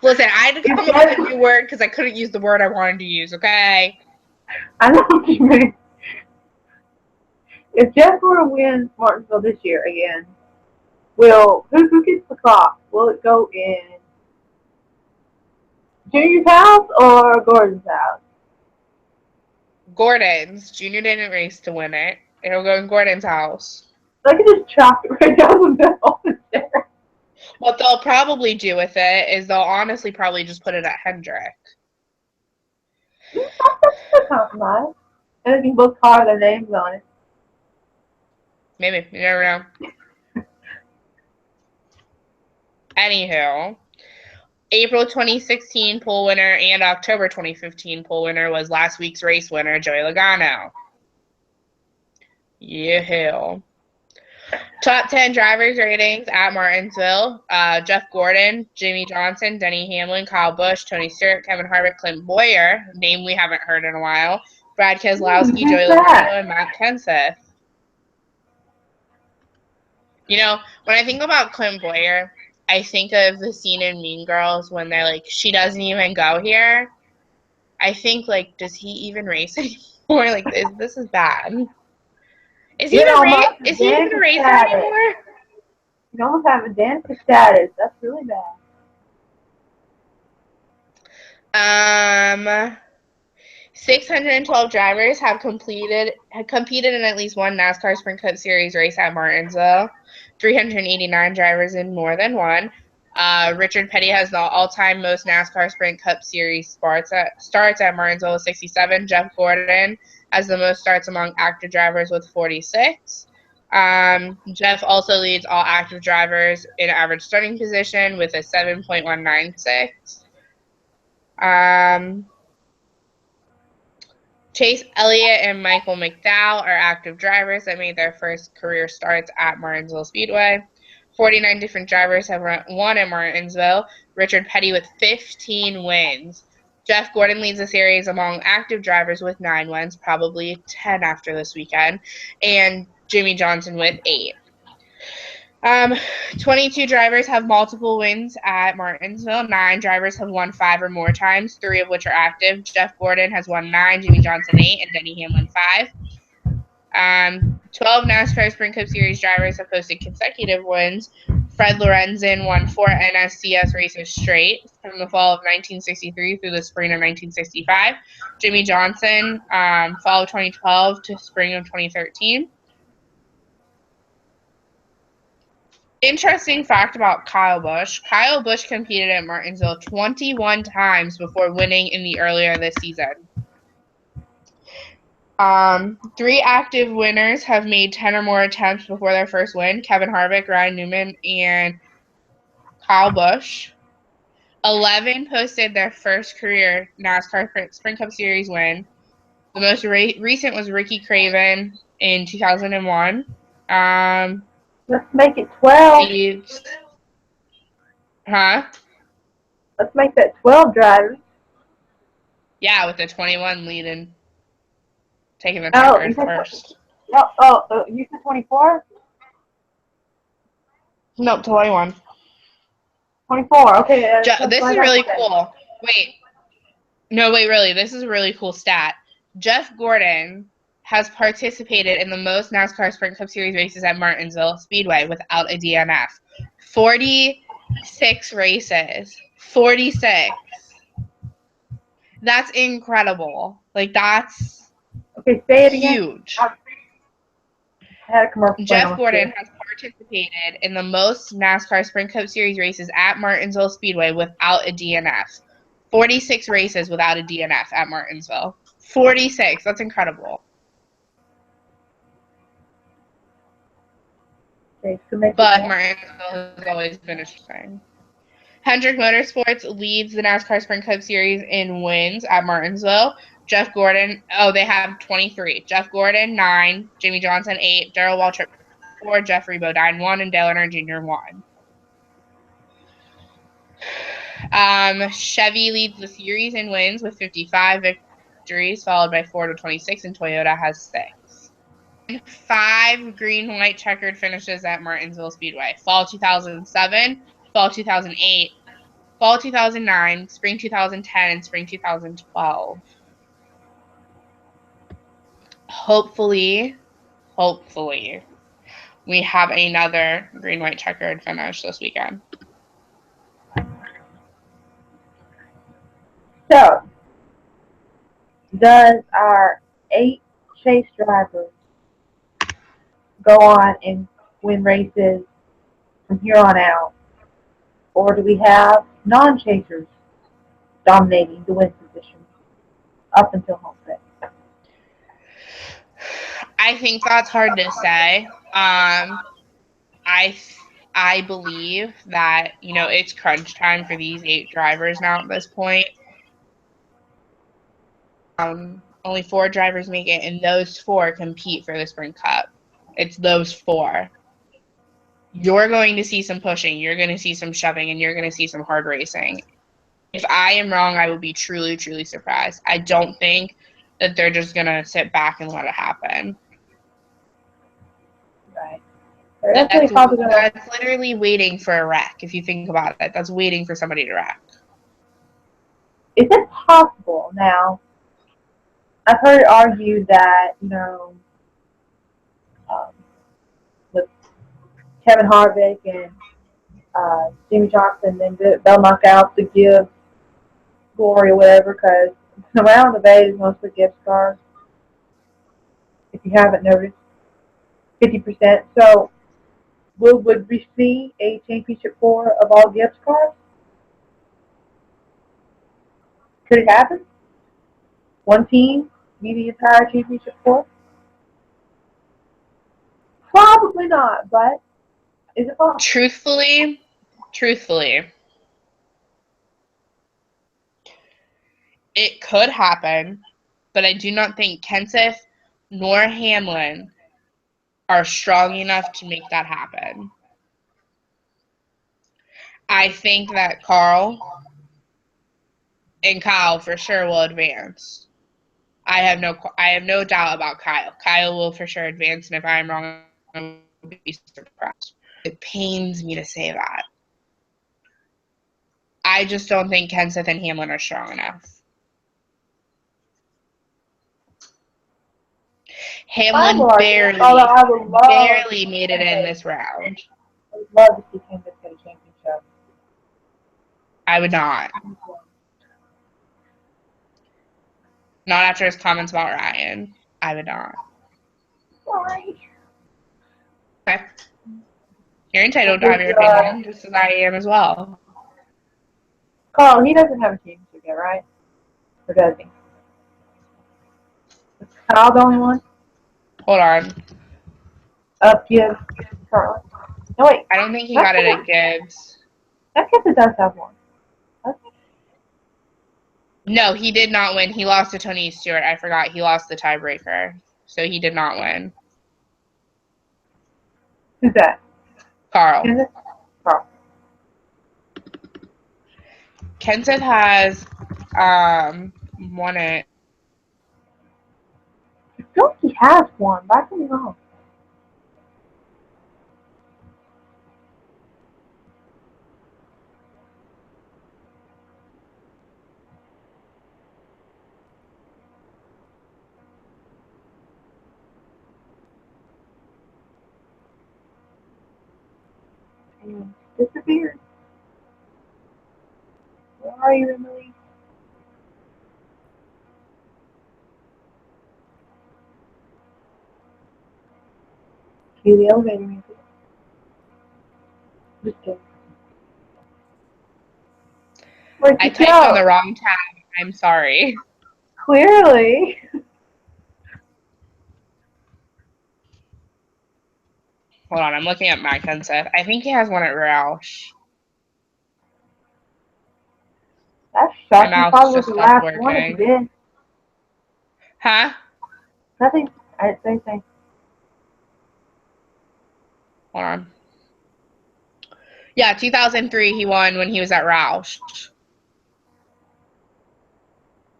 Listen, I had to come up with a new word because I couldn't use the word I wanted to use, okay? I know what you mean. If Jeff were to win Martinsville this year again, who gets the clock? Will it go in Junior's house or Gordon's house? Gordon's. Junior didn't race to win it. It'll go in Gordon's house. They could just chop it right down the middle there. What they'll probably do with it is they'll honestly probably just put it at Hendrick. That's a compromise. And they can both carve their names on it. Maybe. You never know. Anywho, April 2016 pole winner and October 2015 pole winner was last week's race winner, Joey Logano. Yeah. Top 10 drivers ratings at Martinsville. Jeff Gordon, Jimmie Johnson, Denny Hamlin, Kyle Busch, Tony Stewart, Kevin Harvick, Clint Bowyer, name we haven't heard in a while, Brad Keselowski, Joey Logano, and Matt Kenseth. You know, when I think about Clint Bowyer, I think of the scene in Mean Girls when they're like, she doesn't even go here. I think, like, does he even race anymore? Like, this is bad. Is he even a racer anymore? You almost have a dancer status. That's really bad. 612 drivers have competed in at least one NASCAR Sprint Cup Series race at Martinsville. 389 drivers in more than one. Richard Petty has the all-time most NASCAR Sprint Cup Series starts at Martinsville with 67. Jeff Gordon has the most starts among active drivers with 46. Jeff also leads all active drivers in average starting position with a 7.196. Chase Elliott and Michael McDowell are active drivers that made their first career starts at Martinsville Speedway. 49 different drivers have won at Martinsville. Richard Petty with 15 wins. Jeff Gordon leads the series among active drivers with 9 wins, probably 10 after this weekend, and Jimmie Johnson with 8. 22 drivers have multiple wins at Martinsville. 9 drivers have won 5 or more times, 3 of which are active. Jeff Gordon has won 9, Jimmie Johnson 8, and Denny Hamlin 5. 12 NASCAR Sprint Cup Series drivers have posted consecutive wins. Fred Lorenzen won 4 NSCS races straight from the fall of 1963 through the spring of 1965. Jimmie Johnson, fall of 2012 to spring of 2013. Interesting fact about Kyle Busch. Kyle Busch competed at Martinsville 21 times before winning in the earlier this season. 3 active winners have made 10 or more attempts before their first win. Kevin Harvick, Ryan Newman, and Kyle Busch. 11 posted their first career NASCAR Sprint Cup Series win. The most recent was Ricky Craven in 2001. Let's make it 12. Let's make that 12 drivers. Yeah, with the 21 leading, taking the record first. You said 24? Nope, 21. 24, okay. This is really cool. Really, this is a really cool stat. Jeff Gordon has participated in the most NASCAR Sprint Cup Series races at Martinsville Speedway without a DNF. 46 races. 46. That's incredible. Like, that's Okay, say it again. huge. I had a commercial playing on Jeff my Gordon screen. has participated in the most NASCAR Sprint Cup Series races at Martinsville Speedway without a DNF. 46 races without a DNF at Martinsville. 46. That's incredible. Okay, so make it But more. Martinsville has always been interesting. Hendrick Motorsports leads the NASCAR Sprint Cup Series in wins at Martinsville. Jeff Gordon, they have 23. Jeff Gordon, 9. Jimmy Johnson, 8. Darrell Waltrip, 4. Jeffrey Bodine, 1. And Dale Earnhardt Jr., 1. Chevy leads the series in wins with 55 victories, followed by Ford with 26, and Toyota has 6. 5 green, white checkered finishes at Martinsville Speedway. Fall 2007, fall 2008, fall 2009, spring 2010, and spring 2012. Hopefully, we have another green, white checkered finish this weekend. So, does our 8 chase drivers go on and win races from here on out? Or do we have non-chasers dominating the win position up until home stretch? I think that's hard to say. I believe that, it's crunch time for these 8 drivers now at this point. Only 4 drivers make it, and those 4 compete for the Sprint Cup. It's those 4. You're going to see some pushing, you're going to see some shoving, and you're going to see some hard racing. If I am wrong, I will be truly, truly surprised. I don't think that they're just going to sit back and let it happen. Right. That's literally waiting for a wreck, if you think about it. That's waiting for somebody to wreck. Is it possible now? I've heard it argued that, with Kevin Harvick and Jimmy Johnson, and they'll knock out the Gibbs glory or whatever, because around the bay is mostly Gibbs cars. If you haven't noticed, 50%. So, would we see a championship 4 of all Gibbs cars? Could it happen? One team be the entire championship 4? Probably not, but is it possible? Truthfully, it could happen, but I do not think Kenseth nor Hamlin are strong enough to make that happen. I think that Carl and Kyle for sure will advance. I have no doubt about Kyle. Kyle will for sure advance, and if I'm wrong, I will be surprised. It pains me to say that. I just don't think Kenseth and Hamlin are strong enough. Hamlin barely made it in this round. I would love to see Kenseth get a championship. I would not. Not after his comments about Ryan. I would not. Sorry. Okay. You're entitled to have your opinion, just as I am as well. Carl, he doesn't have a championship yet, right? Or does he? Is Kyle the only one? Hold on. Gibbs, currently. No, wait. I don't think he got it at Gibbs. That Kenseth does have one. Okay. No, he did not win. He lost to Tony Stewart. I forgot he lost the tiebreaker. So he did not win. Who's that? Carl. Kenseth? Carl. Kenseth has won it. I feel like he has one, but I could be wrong. And disappeared. Where are you, Emily? Cue the elevator music. Just kidding. Where'd I you typed on go? the wrong tab. I'm sorry. Clearly. Hold on, I'm looking at my Kenseth. I think he has one at Roush. That's My shocking. mouse Probably was just the stopped last one if you working. did. Huh? Nothing. I didn't say anything. Hold on. Yeah, 2003 he won when he was at Roush.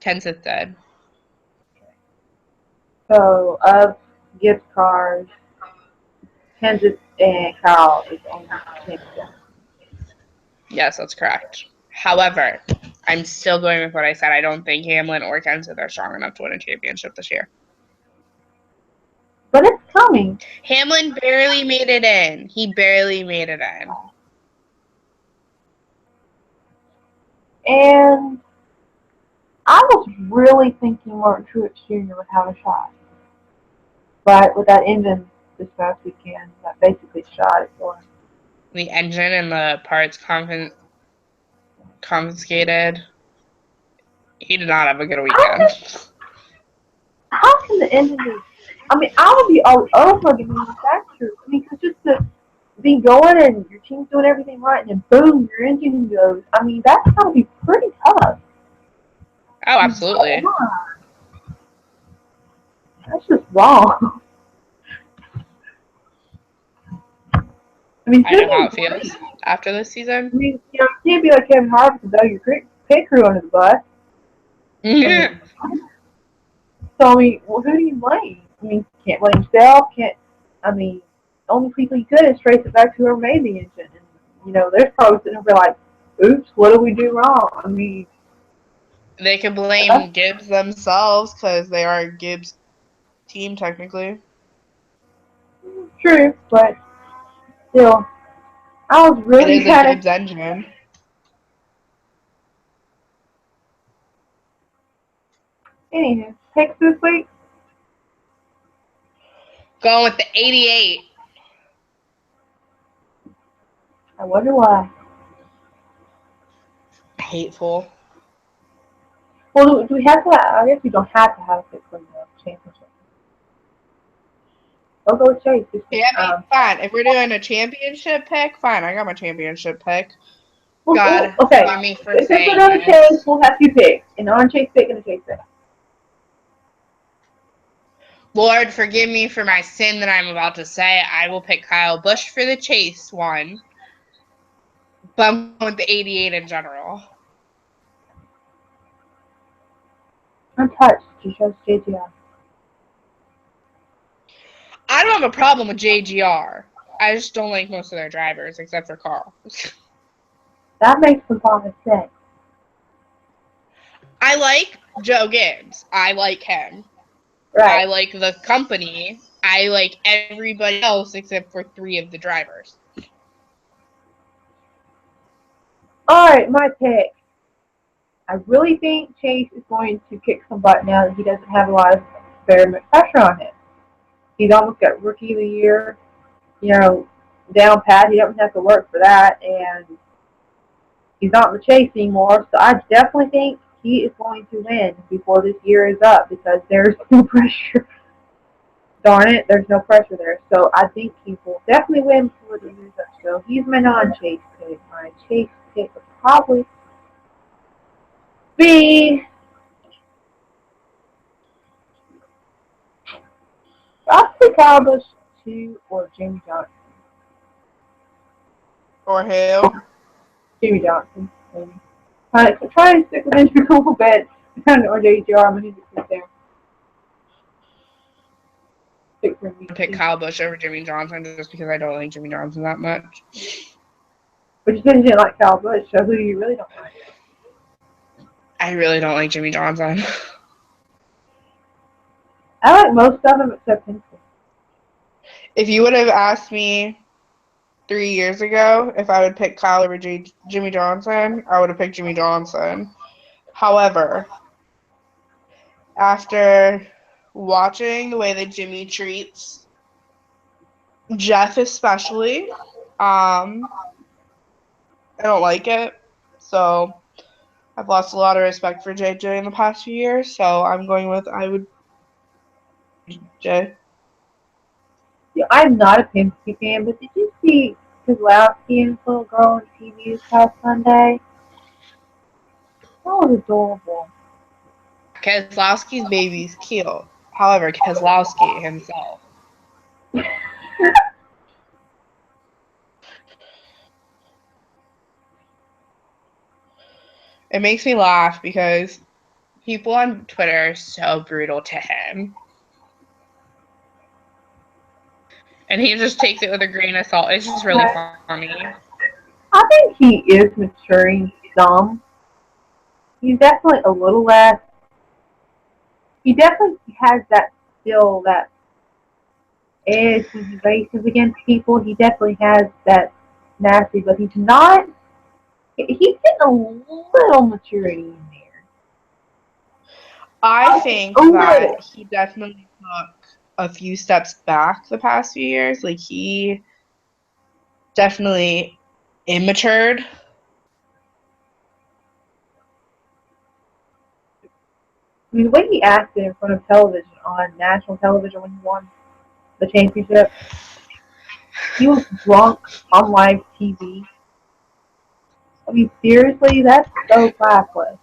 Kenseth did. So, of gift cars, Kansas and Kyle is on the championship. Yes, that's correct. However, I'm still going with what I said. I don't think Hamlin or Kenseth are strong enough to win a championship this year. But it's coming. Hamlin barely made it in. He barely made it in. And I was really thinking Martin Truex Jr. would have a shot. But with that engine this past weekend, that basically shot it for him. The engine and the parts confiscated. He did not have a good weekend. How can the engine be? I mean, I would be all over the manufacturer. I mean, cause just to be going and your team's doing everything right, and then boom, your engine goes. I mean, that's gotta be pretty tough. Oh, absolutely. That's just wrong. I mean, I know how shouldn't it feels after this season. I mean, you can't be like Kevin Harvick and throw your pit crew under the bus. I mean, so I mean, well, who do you blame? I mean, can't blame yourself. Can't. I mean, the only people you could is trace it back to whoever made the engine. And there's probably sitting there like, "Oops, what did we do wrong?" I mean, They could blame Gibbs themselves because they are Gibbs' team technically. true, but still, I was It really is a kind of. Gibbs engine. Anywho, picks this week. Going with the 88. I wonder why. Hateful. Well, do we have to? I guess we don't have to have a pick for the championship. I'll go with Chase. Fine. If we're doing a championship pick, fine. I got my championship pick. God, okay. forgive me for Since we're saying going to this. Chase, we'll have two picks. And on Chase pick and a Chase pick. Lord, forgive me for my sin that I'm about to say. I will pick Kyle Busch for the Chase one, but I'm going with the 88 in general. Untouched. She shows JGR. I don't have a problem with JGR. I just don't like most of their drivers, except for Carl. That makes some common sense. I like Joe Gibbs. I like him. Right. I like the company. I like everybody else except for 3 of the drivers. Alright, my pick. I really think Chase is going to kick some butt now that he doesn't have a lot of very much pressure on him. He's almost got Rookie of the Year, down pat. He doesn't have to work for that, and he's not in the chase anymore. So I definitely think he is going to win before this year is up because there's no pressure. Darn it, there's no pressure there. So I think he will definitely win before the year is up. So he's my non-chase pick. My chase pick would probably be. I'll pick Kyle Busch 2 or Jamie Johnson. Or who? Jamie Johnson, maybe. Try to stick with injury a little bit. Or JGR, I'm going to sit there. Stick for me. Pick Kyle Busch over Jimmy Johnson just because I don't like Jimmy Johnson that much. But you said you didn't like Kyle Busch, so who do you really don't like? I really don't like Jimmy Johnson. I like most of them except Penske. If you would have asked me 3 years ago if I would pick Kyle over Jimmy Johnson, I would have picked Jimmy Johnson. However, after watching the way that Jimmy treats Jeff especially. I don't like it. So I've lost a lot of respect for JJ in the past few years. So I'm going with Jay. Yeah, I'm not a Penske fan, but did you see Kozlowski and his little girl on TV this past Sunday? That was adorable. Keselowski's baby's cute. However, Keselowski himself. It makes me laugh because people on Twitter are so brutal to him. And he just takes it with a grain of salt. It's just really funny. I think he is maturing some. He's definitely a little less. He definitely has that still that edge when he races against people. He definitely has that nasty, but he's not. He's getting a little maturity in there. I think A that little. he definitely took a few steps back the past few years. Like, he definitely immatured. I mean, the way he acted in front of television on national television when he won the championship, he was drunk on live TV. I mean, seriously, that's so classless.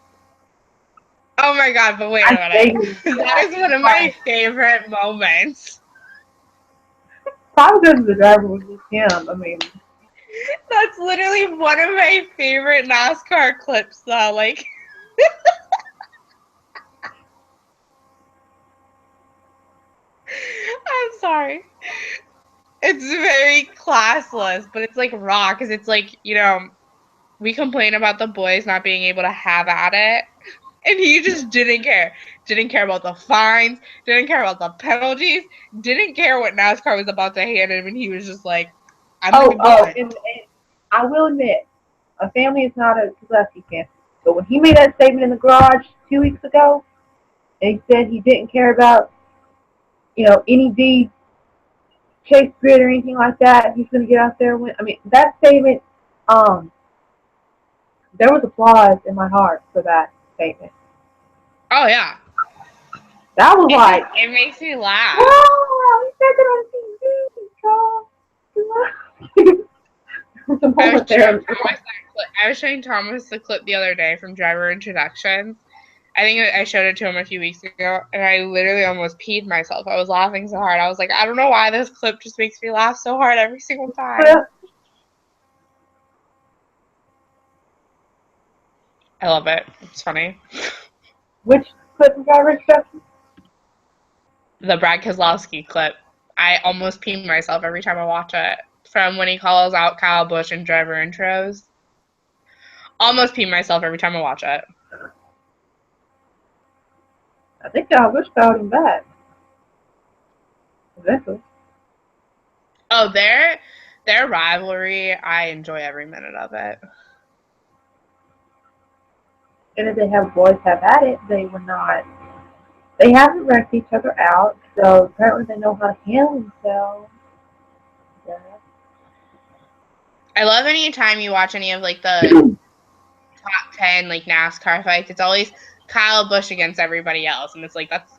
Oh my god, but wait a I minute. beg you That that. is one of my favorite moments. Probably because the driver was just him. I mean, That's literally one of my favorite NASCAR clips, though. Like, I'm sorry. It's very classless, but it's like raw because it's like, we complain about the boys not being able to have at it. And he just didn't care. Didn't care about the fines, didn't care about the penalties, didn't care what NASCAR was about to hand him. And he was just like, I'm going to be blunt. and I will admit, my family is not a Gillespie fan. But when he made that statement in the garage 2 weeks ago, and he said he didn't care about, any deed, chase grid or anything like that, he's going to get out there and win. I mean, that statement, um, there was applause in my heart for that statement. Oh, yeah. That was like, It makes me laugh. wow, he said that on TV, There's a moment there. I was showing Thomas the clip the other day from Driver Introductions. I think I showed it to him a few weeks ago, and I literally almost peed myself. I was laughing so hard. I was like, I don't know why this clip just makes me laugh so hard every single time. I love it. It's funny. Which clip from Driver Instructions? The Brad Keselowski clip. I almost pee myself every time I watch it. From when he calls out Kyle Busch in driver intros. Almost pee myself every time I watch it. I think Kyle Busch called him back. Eventually. Oh, their rivalry, I enjoy every minute of it. And if they have boys have at it, they were not. They haven't wrecked each other out, so apparently they know how to handle themselves. Yeah. I love any time you watch any of like the top 10 like NASCAR fights. It's always Kyle Busch against everybody else, and it's like that's.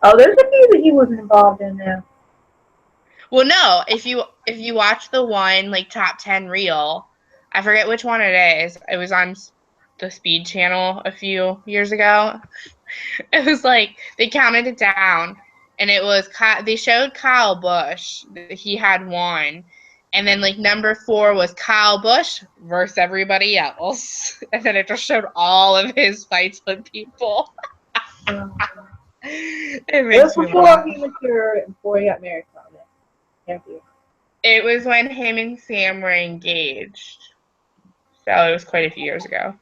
Oh, there's a few that he wasn't involved in now. Well, no, if you watch the one like top 10 reel, I forget which one it is. It was on the Speed Channel a few years ago. It was like they counted it down, and it was they showed Kyle Busch. He had won, and then like number 4 was Kyle Busch versus everybody else, and then it just showed all of his fights with people. It makes me Before laugh. he matured and before he got married, probably. Thank you. It was when him and Sam were engaged, so it was quite a few years ago.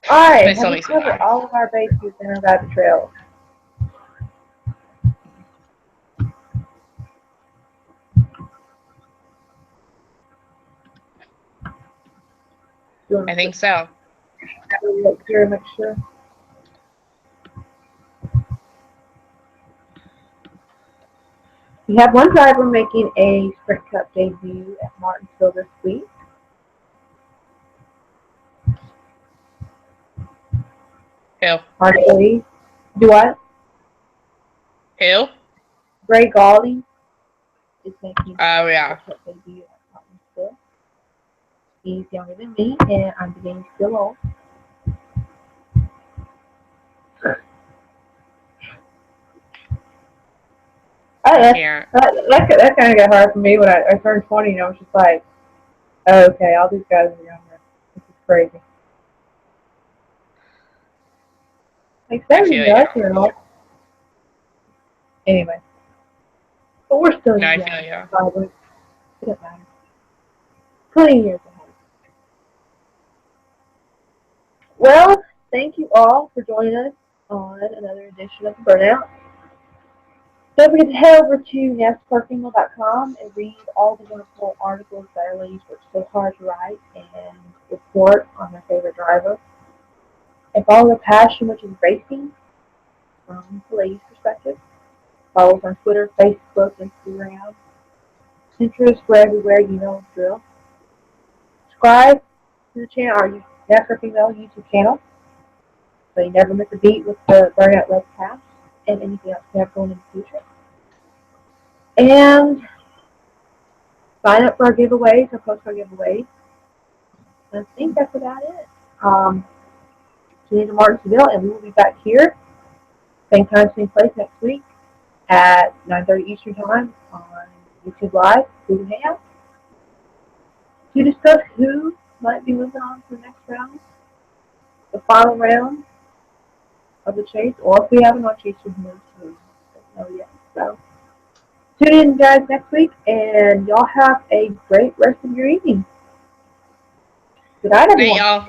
Alright, It have still we makes me covered laugh. all of our bases in our rabbit trails? I think so. Look here, make sure. We have one driver making a Sprint Cup debut at Martinsville this week. Who? Hard to believe. Do what? Who? Gray Gawley is making Oh, a yeah. Sprint Cup debut at Martinsville. He's younger than me, and I'm beginning to feel old. I I, can't. that kind of got hard for me when I turned 20. I was just like, oh, okay, all these guys are younger. This is crazy. Like I 70 feel you. does, you know. Anyway, but we're still No, I young. feel you. Probably. It doesn't matter. 20 years ahead. Well, thank you all for joining us on another edition of Burnout. Don't forget to head over to nestparkingl.com and read all the wonderful articles that our ladies worked so hard to write and report on their favorite driver. And follow their passion, which is racing, from the ladies' perspective. Follow us on Twitter, Facebook, Instagram, Pinterest, we're everywhere, you know the drill. Subscribe to the channel, our NASCAR Female YouTube channel, so you never miss a beat with the Burnout webcast and anything else we have going in the future. And sign up for our giveaways, our postcard giveaways. And I think that's about it. Tune into Martinsville, and we will be back here, same time, same place next week at 9:30 Eastern Time on YouTube Live, Food and Hangout, to discuss who might be moving on to the next round, the final round of the chase, or if we have an on-chase who moves to, don't know yet. So tune in, guys, next week, and y'all have a great rest of your evening. Good night, Night, everyone. y'all.